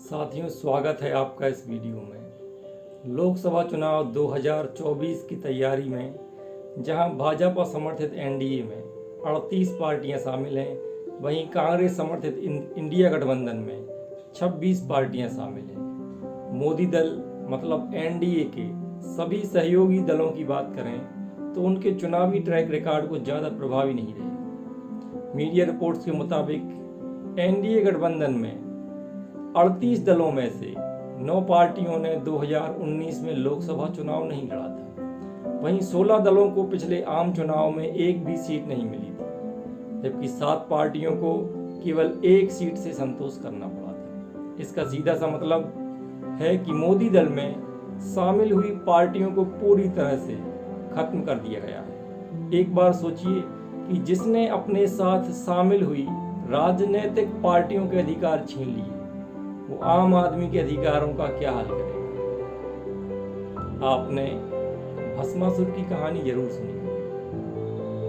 साथियों, स्वागत है आपका इस वीडियो में। लोकसभा चुनाव 2024 की तैयारी में जहां भाजपा समर्थित एनडीए में 38 पार्टियां शामिल हैं, वहीं कांग्रेस समर्थित इंडिया गठबंधन में 26 पार्टियां शामिल हैं। मोदी दल मतलब एनडीए के सभी सहयोगी दलों की बात करें तो उनके चुनावी ट्रैक रिकॉर्ड को ज़्यादा प्रभावी नहीं रहे। मीडिया रिपोर्ट्स के मुताबिक एनडीए गठबंधन में 38 दलों में से 9 पार्टियों ने 2019 में लोकसभा चुनाव नहीं लड़ा था। वहीं 16 दलों को पिछले आम चुनाव में एक भी सीट नहीं मिली थी, जबकि 7 पार्टियों को केवल एक सीट से संतोष करना पड़ा था। इसका सीधा सा मतलब है कि मोदी दल में शामिल हुई पार्टियों को पूरी तरह से खत्म कर दिया गया है। एक बार सोचिए कि जिसने अपने साथ शामिल हुई राजनीतिक पार्टियों के अधिकार छीन लिए, वो आम आदमी के अधिकारों का क्या हाल करेगा। आपने भस्मासुर की कहानी जरूर सुनी है,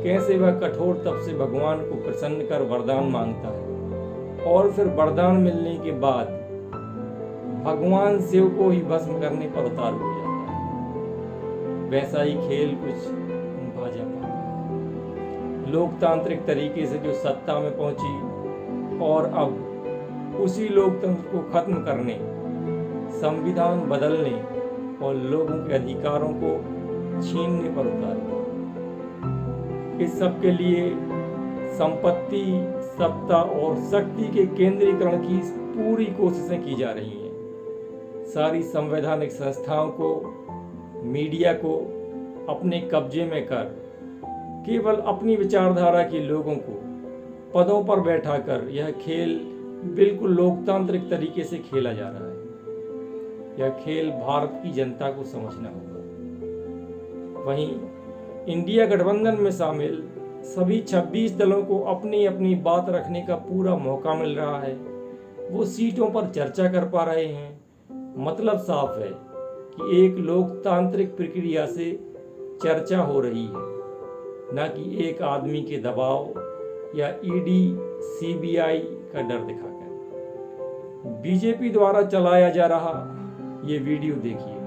कैसे वह कठोर तप से भगवान को प्रसन्न कर वरदान मांगता है और फिर वरदान मिलने के बाद भगवान शिव को ही भस्म करने पर उतारू हो जाता है। वैसा ही खेल कुछ भाजपा का। लोकतांत्रिक तरीके से जो सत्ता में पहुंची और अब उसी लोकतंत्र को खत्म करने, संविधान बदलने और लोगों के अधिकारों को छीनने पर उतारी। इस सब के लिए संपत्ति, सत्ता और शक्ति के केंद्रीकरण की पूरी कोशिशें की जा रही हैं। सारी संवैधानिक संस्थाओं को, मीडिया को अपने कब्जे में कर केवल अपनी विचारधारा के लोगों को पदों पर बैठाकर यह खेल बिल्कुल लोकतांत्रिक तरीके से खेला जा रहा है। यह खेल भारत की जनता को समझना होगा। वहीं इंडिया गठबंधन में शामिल सभी 26 दलों को अपनी अपनी बात रखने का पूरा मौका मिल रहा है। वो सीटों पर चर्चा कर पा रहे हैं। मतलब साफ है कि एक लोकतांत्रिक प्रक्रिया से चर्चा हो रही है, न कि एक आदमी के दबाव या ईडी, सीबीआई का डर दिखाकर। बीजेपी द्वारा चलाया जा रहा ये वीडियो देखिए।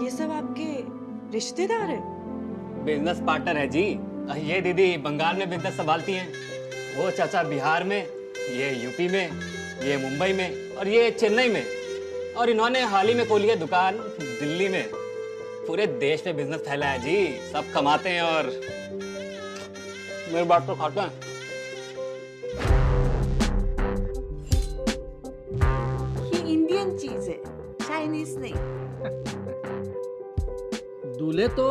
ये सब आपके रिश्तेदार हैं? बिजनेस पार्टनर है जी। ये दीदी बंगाल में बिजनेस संभालती हैं, वो चाचा बिहार में, ये यूपी में, ये मुंबई में और ये चेन्नई में, और इन्होंने हाल ही में खोली है दुकान दिल्ली में। पूरे देश में बिजनेस फैला है जी। सब कमाते हैं और मेरी बात तो खाते हैं। ये इंडियन चीज है, चाइनीज नहीं। दूल्हे तो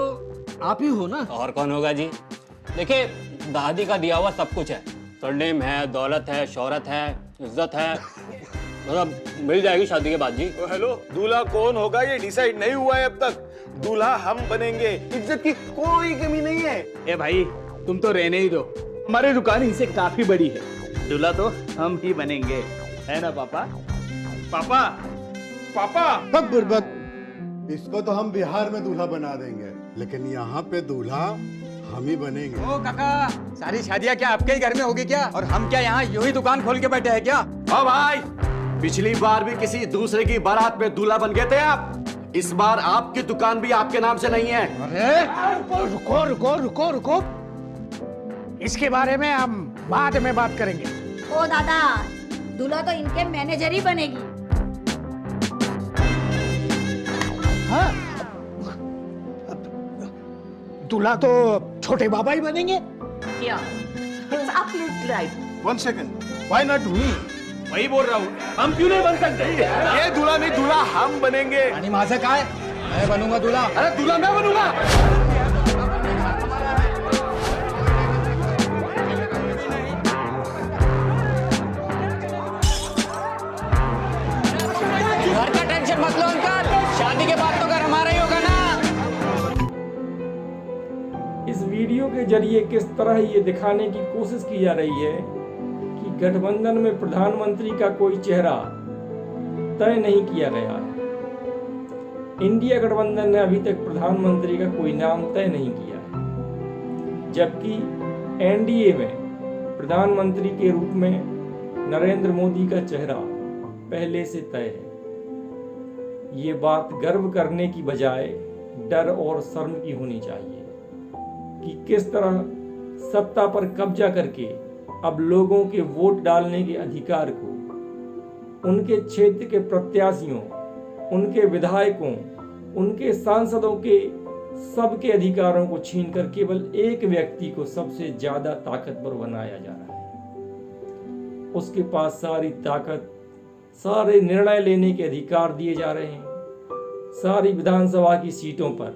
आप ही हो ना? और कौन होगा जी। देखिए, दादी का दिया हुआ सब कुछ है। सरनेम है, दौलत है, शोहरत है, इज्जत है, मतलब मिल जाएगी शादी के बाद जी। हेलो, दूल्हा कौन होगा ये डिसाइड नहीं हुआ है अब तक। दूल्हा हम बनेंगे, इज्जत की कोई कमी नहीं है। ए भाई, तुम तो रहने ही दो, हमारी दुकान इनसे काफी बड़ी है। दूल्हा तो हम ही बनेंगे, है ना पापा? पापा, पापा। सब बुर्बक, इसको तो हम बिहार में दूल्हा बना देंगे, लेकिन यहाँ पे दूल्हा हम ही बनेंगे। ओ काका, सारी शादियाँ क्या आपके ही घर में होगी क्या? और हम क्या यहाँ यूं ही दुकान खोल के बैठे हैं क्या? हाँ भाई, पिछली बार भी किसी दूसरे की बारात में दूल्हा बन गए थे आप। इस बार आपकी दुकान भी आपके नाम से नहीं है। अरे रुको रुको रुको रुको, इसके बारे में हम बाद में बात करेंगे। ओ दादा, दूल्हा तो इनके मैनेजर ही बनेगी। हाँ, दूल्हा तो छोटे बाबा ही बनेंगे। Yeah, it's absolutely right. One second, why not me? वही बोल रहा हूँ, हम क्यों नहीं बन सकते? ये दूल्हा नहीं, दूल्हा हम बनेंगे। आणि माझं काय? मैं बनूंगा दूल्हा। अरे दूल्हा मैं बनूंगा। घर का टेंशन मत लो अंकल, शादी के बाद तो घर हमारा ही होगा ना। इस वीडियो के जरिए किस तरह ये दिखाने की कोशिश की जा रही है कि गठबंधन में प्रधानमंत्री का कोई चेहरा तय नहीं किया गया है। इंडिया गठबंधन ने अभी तक प्रधानमंत्री का कोई नाम तय नहीं किया है। जबकि एनडीए में प्रधानमंत्री के रूप में नरेंद्र मोदी का चेहरा पहले से तय है। ये बात गर्व करने की बजाय डर और शर्म की होनी चाहिए कि किस तरह सत्ता पर कब्जा करके अब लोगों के वोट डालने के अधिकार को उनके क्षेत्र के प्रत्याशियों, उनके विधायकों, उनके सांसदों के सबके अधिकारों को छीनकर केवल एक व्यक्ति को सबसे ज्यादा ताकतवर बनाया जा रहा है। उसके पास सारी ताकत, सारे निर्णय लेने के अधिकार दिए जा रहे हैं। सारी विधानसभा की सीटों पर,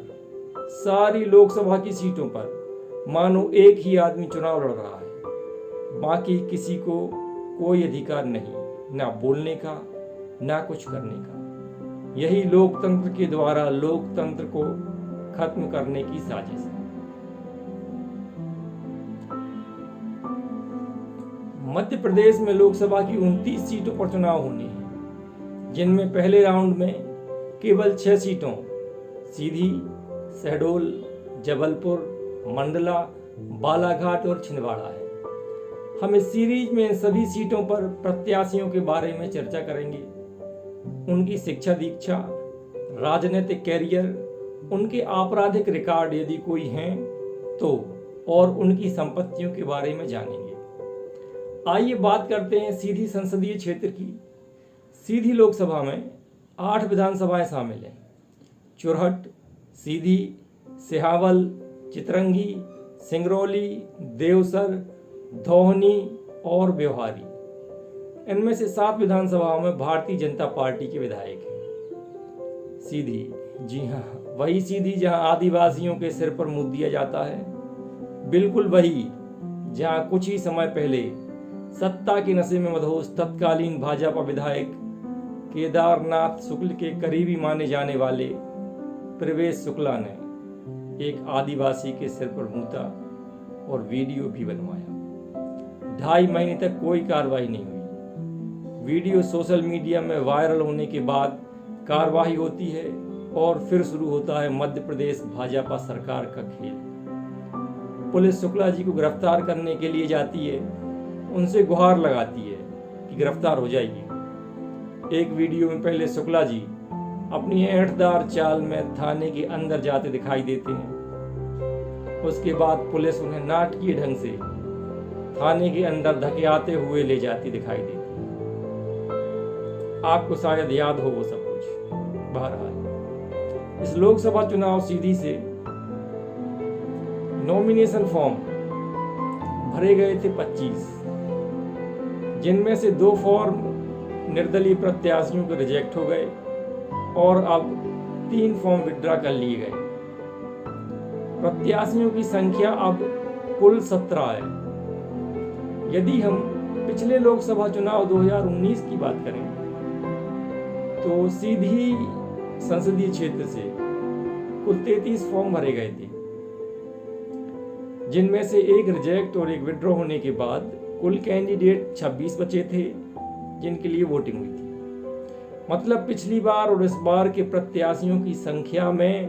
सारी लोकसभा की सीटों पर मानो एक ही आदमी चुनाव लड़ रहा है। बाकी किसी को कोई अधिकार नहीं, ना बोलने का, ना कुछ करने का। यही लोकतंत्र के द्वारा लोकतंत्र को खत्म करने की साजिश है। मध्य प्रदेश में लोकसभा की 29 सीटों पर चुनाव होने हैं, जिनमें पहले राउंड में केवल 6 सीटों सीधी, शहडोल, जबलपुर, मंडला, बालाघाट और छिंदवाड़ा है। हम इस सीरीज में सभी सीटों पर प्रत्याशियों के बारे में चर्चा करेंगे। उनकी शिक्षा दीक्षा, राजनीतिक कैरियर, उनके आपराधिक रिकॉर्ड यदि कोई हैं तो, और उनकी संपत्तियों के बारे में जानेंगे। आइए बात करते हैं सीधी संसदीय क्षेत्र की। सीधी लोकसभा में 8 विधानसभाएं शामिल हैं। चुरहट, सीधी, सिहावल, चितरंगी, सिंगरौली, देवसर, धौहनी और ब्योहारी। इनमें से 7 विधानसभाओं में भारतीय जनता पार्टी के विधायक हैं। सीधी, जी हाँ, वही सीधी जहां आदिवासियों के सिर पर मुद्द दिया जाता है, बिल्कुल वही जहां कुछ ही समय पहले सत्ता के नशे में मदहोश तत्कालीन भाजपा विधायक केदारनाथ शुक्ल के करीबी माने जाने वाले प्रवेश शुक्ला ने एक आदिवासी के सिर पर मूता और वीडियो भी बनवाया। 2.5 महीने तक कोई कार्रवाई नहीं हुई। वीडियो सोशल मीडिया में वायरल होने के बाद कार्रवाई होती है और फिर शुरू होता है मध्य प्रदेश भाजपा सरकार का खेल। पुलिस शुक्ला जी को गिरफ्तार करने के लिए जाती है, उनसे गुहार लगाती है कि गिरफ्तार हो जाएगी। एक वीडियो में पहले शुक्ला जी अपनी ऐंठदार चाल में थाने के अंदर जाते दिखाई देते हैं। उसके बाद पुलिस उन्हें नाटकीय ढंग से थाने के अंदर धकेलते हुए ले जाती दिखाई देती है। आपको शायद याद हो वो सब कुछ। बहरहाल इस लोकसभा चुनाव सीधी से नॉमिनेशन फॉर्म भरे गए थे 25, जिनमें से 2 फॉर्म निर्दलीय प्रत्याशियों के रिजेक्ट हो गए और अब 3 फॉर्म विड्रॉ कर लिए गए। प्रत्याशियों की संख्या अब कुल 17 है। यदि हम पिछले लोकसभा चुनाव 2019 की बात करें तो सीधी संसदीय क्षेत्र से कुल 33 फॉर्म भरे गए थे, जिनमें से 1 रिजेक्ट और 1 विड्रॉ होने के बाद कुल कैंडिडेट 26 बचे थे जिनके लिए वोटिंग हुई थी। मतलब पिछली बार और इस बार के प्रत्याशियों की संख्या में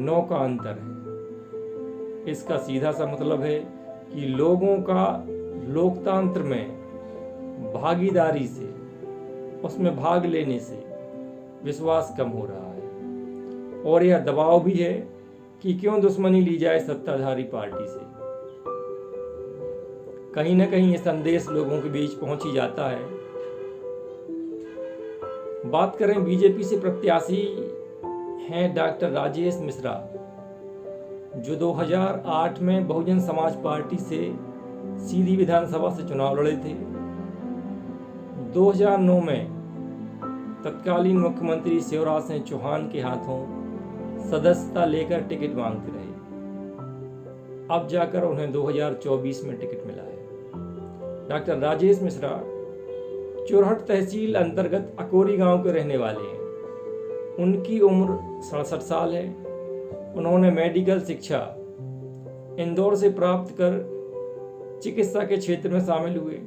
9 का अंतर है। इसका सीधा सा मतलब है कि लोगों का लोकतंत्र में भागीदारी से, उसमें भाग लेने से विश्वास कम हो रहा है और यह दबाव भी है कि क्यों दुश्मनी ली जाए सत्ताधारी पार्टी से। कहीं ना कहीं ये संदेश लोगों के बीच पहुंच ही जाता है। बात करें बीजेपी से, प्रत्याशी हैं डॉक्टर राजेश मिश्रा, जो 2008 में बहुजन समाज पार्टी से सीधी विधानसभा से चुनाव लड़े थे। 2009 में तत्कालीन मुख्यमंत्री शिवराज सिंह चौहान के हाथों सदस्यता लेकर टिकट मांगते रहे। अब जाकर उन्हें 2024 में टिकट मिला है। डॉक्टर राजेश मिश्रा चुरहट तहसील अंतर्गत अकोरी गांव के रहने वाले हैं। उनकी उम्र 67 साल है। उन्होंने मेडिकल शिक्षा इंदौर से प्राप्त कर चिकित्सा के क्षेत्र में शामिल हुए।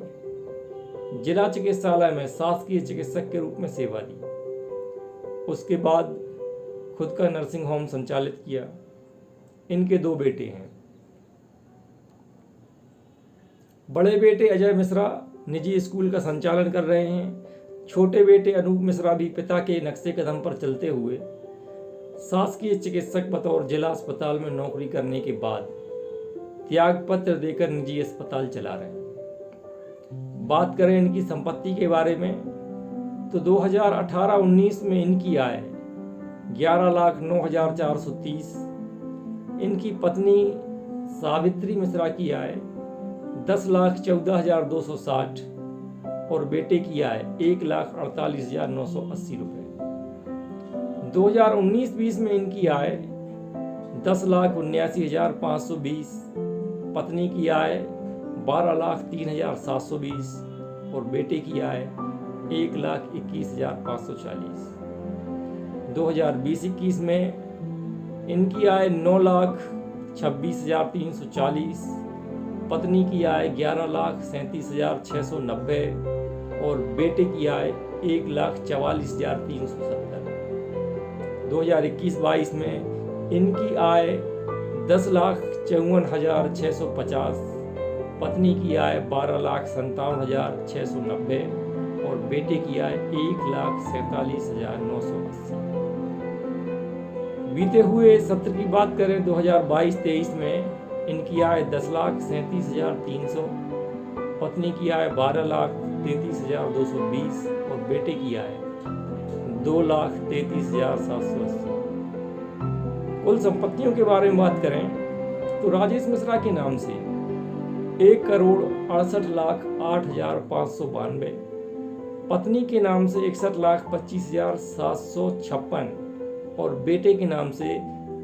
जिला चिकित्सालय में शासकीय चिकित्सक के रूप में सेवा दी। उसके बाद खुद का नर्सिंग होम संचालित किया। इनके 2 बेटे हैं। बड़े बेटे अजय मिश्रा निजी स्कूल का संचालन कर रहे हैं। छोटे बेटे अनूप मिश्रा भी पिता के नक्शे कदम पर चलते हुए शासकीय चिकित्सक बतौर जिला अस्पताल में नौकरी करने के बाद त्याग पत्र देकर निजी अस्पताल चला रहे हैं। बात करें इनकी संपत्ति के बारे में तो 2018-19 में इनकी आय 11,09,430, इनकी पत्नी सावित्री मिश्रा की आय 10,14,260 और बेटे की आय 1,48,980 रुपये। 2019-20 में इनकी आय 10,79,520, पत्नी की आय 12,03,720 और बेटे की आय 1,21,540। 2020-21 में इनकी आय 9,26,340, पत्नी की आय 11,37,690 और बेटे की आय 1,44,370। 2021-22 में इनकी आय 10,54,650, पत्नी की आय 12,57,690 और बेटे की आय 1,47,980। बीते हुए सत्र की बात करें 2022-23 में इनकी आय 10,37,300, पत्नी की आय 12,33,220 और बेटे की आय 2,33,780। कुल संपत्तियों के बारे में बात करें तो राजेश मिश्रा के नाम से 1,68,08,592, पत्नी के नाम से 61,25,756 और बेटे के नाम से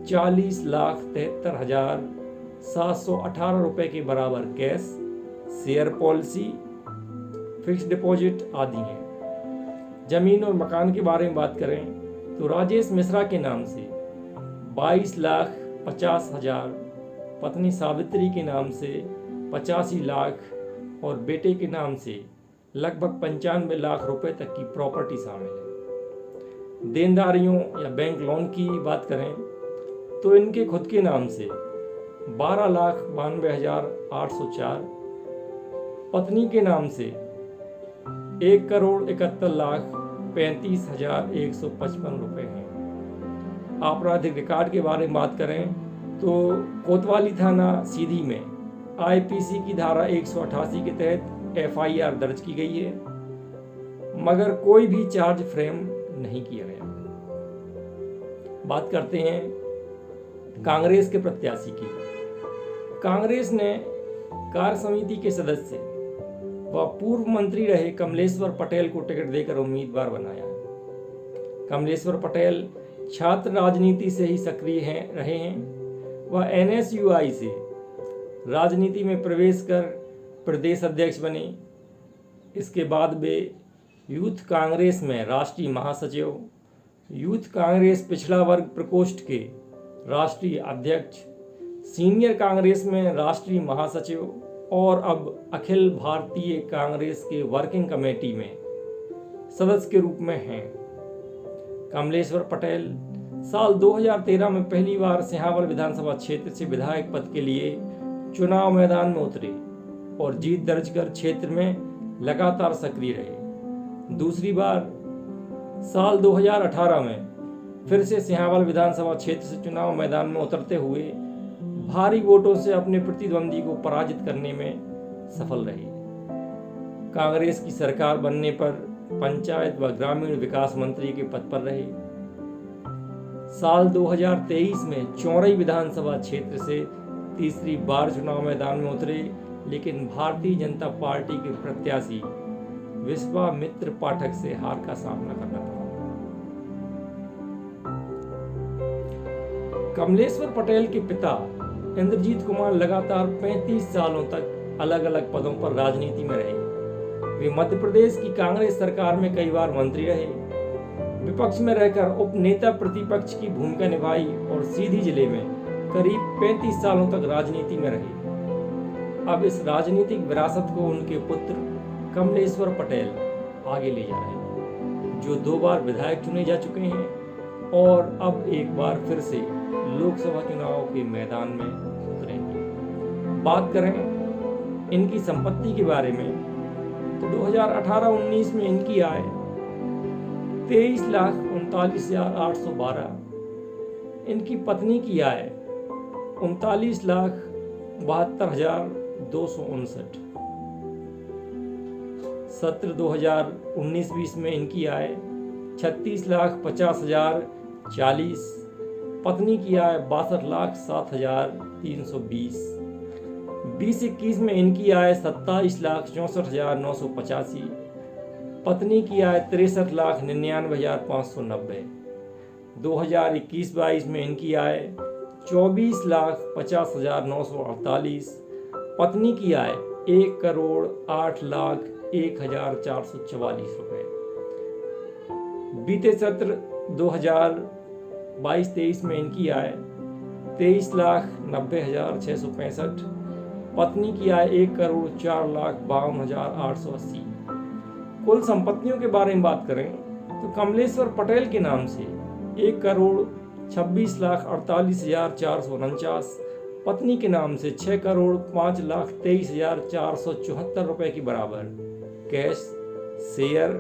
40,73,718 रुपए के बराबर cash, share policy, fixed deposit आदि हैं। जमीन और मकान के बारे में बात करें तो राजेश मिश्रा के नाम से 22,50,000, पत्नी सावित्री के नाम से 85 लाख और बेटे के नाम से लगभग 95 लाख रुपए तक की प्रॉपर्टी शामिल है। देनदारियों या बैंक लोन की बात करें तो इनके खुद के नाम से 12,92,804, पत्नी के नाम से 1,71,35,155 रुपए हैं। आपराधिक रिकॉर्ड के बारे में बात करें तो कोतवाली थाना सीधी में आईपीसी की धारा 188 के तहत FIR दर्ज की गई है, मगर कोई भी चार्ज फ्रेम नहीं किया गया। बात करते हैं कांग्रेस के प्रत्याशी की। कांग्रेस ने कार्य समिति के सदस्य व पूर्व मंत्री रहे कमलेश्वर पटेल को टिकट देकर उम्मीदवार बनाया है। कमलेश्वर पटेल छात्र राजनीति से ही सक्रिय रहे हैं। वह NSUI से राजनीति में प्रवेश कर प्रदेश अध्यक्ष बने। इसके बाद वे यूथ कांग्रेस में राष्ट्रीय महासचिव, यूथ कांग्रेस पिछड़ा वर्ग प्रकोष्ठ के राष्ट्रीय अध्यक्ष, सीनियर कांग्रेस में राष्ट्रीय महासचिव और अब अखिल भारतीय कांग्रेस के वर्किंग कमेटी में सदस्य के रूप में हैं। कमलेश्वर पटेल साल 2013 में पहली बार सिंहावल विधानसभा क्षेत्र से विधायक पद के लिए चुनाव मैदान में उतरे और जीत दर्ज कर क्षेत्र में लगातार सक्रिय रहे। दूसरी बार साल 2018 में फिर से सिंहावल विधानसभा क्षेत्र से चुनाव मैदान में उतरते हुए भारी वोटों से अपने प्रतिद्वंदी को पराजित करने में सफल रहे। कांग्रेस की सरकार बनने पर पंचायत व ग्रामीण विकास मंत्री के पद पर रहे। साल 2023 में चौरई विधानसभा क्षेत्र से तीसरी बार चुनाव मैदान में उतरे, लेकिन भारतीय जनता पार्टी के प्रत्याशी विश्वामित्र पाठक से हार का सामना करना पड़ा। कमलेश्वर पटेल के पिता इंद्रजीत कुमार लगातार 35 सालों तक अलग अलग पदों पर राजनीति में रहे। वे मध्य प्रदेश की कांग्रेस सरकार में कई बार मंत्री रहे, विपक्ष में रहकर उप नेता प्रतिपक्ष की भूमिका निभाई और सीधी जिले में करीब 35 सालों तक राजनीति में रहे। अब इस राजनीतिक विरासत को उनके पुत्र कमलेश्वर पटेल आगे ले जा रहे हैं, जो 2 बार विधायक चुने जा चुके हैं और अब एक बार फिर से लोकसभा चुनाव के मैदान में उतरेंगे। बात करें इनकी संपत्ति के बारे में तो 2018-19 में इनकी आय 23,39,812, इनकी पत्नी की आय 39,72,259, सत्र 2019-20 में इनकी आय 36,50,040, पत्नी की आय 62,07,320, 2021 में इनकी आय 27,64,985, पत्नी की आय 63,99,590, 2021-22 में इनकी आय 24,50,948, पत्नी की आय 1,08,01,444 रुपये। बीते सत्र 2022-23 में इनकी आय 23,90,665, पत्नी की आय 1,04,52,880। कुल संपत्तियों के बारे में बात करें तो कमलेश्वर पटेल के नाम से 1,26,48,449, पत्नी के नाम से 6,05,23,474 रुपए के बराबर cash, share,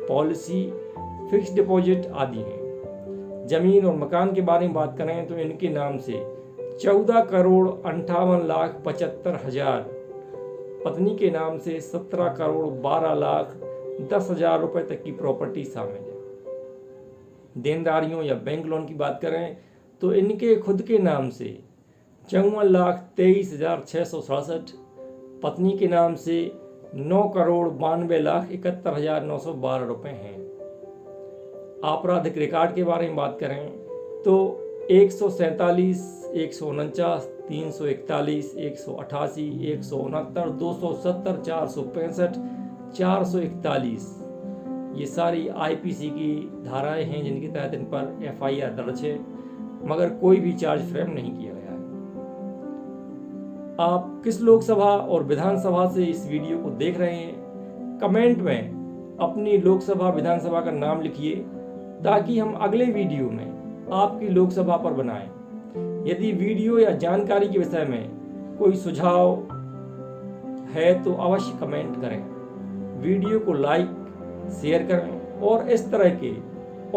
policy, fix deposit आदि हैं। जमीन और मकान के बारे में बात करें तो इनके नाम से 14,58,75,000, पत्नी के नाम से 17,12,10,000 रुपए तक की प्रॉपर्टी शामिल है। देनदारियों या बैंक लोन की बात करें तो इनके खुद के नाम से 54,23,667, पत्नी के नाम से 9,92,71,912 रुपए हैं। आपराधिक रिकॉर्ड के बारे में बात करें तो 147, 149, 341, 188, 169, 270, 465, 441, ये सारी आईपीसी की धाराएं हैं जिनके तहत इन पर एफआईआर दर्ज है, मगर कोई भी चार्ज फ्रेम नहीं किया गया है। आप किस लोकसभा और विधानसभा से इस वीडियो को देख रहे हैं, कमेंट में अपनी लोकसभा विधानसभा का नाम लिखिए ताकि हम अगले वीडियो में आपकी लोकसभा पर बनाएं। यदि वीडियो या जानकारी के विषय में कोई सुझाव है तो अवश्य कमेंट करें, वीडियो को लाइक शेयर करें और इस तरह के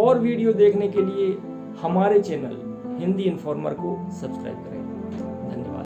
और वीडियो देखने के लिए हमारे चैनल हिंदी इन्फॉर्मर को सब्सक्राइब करें।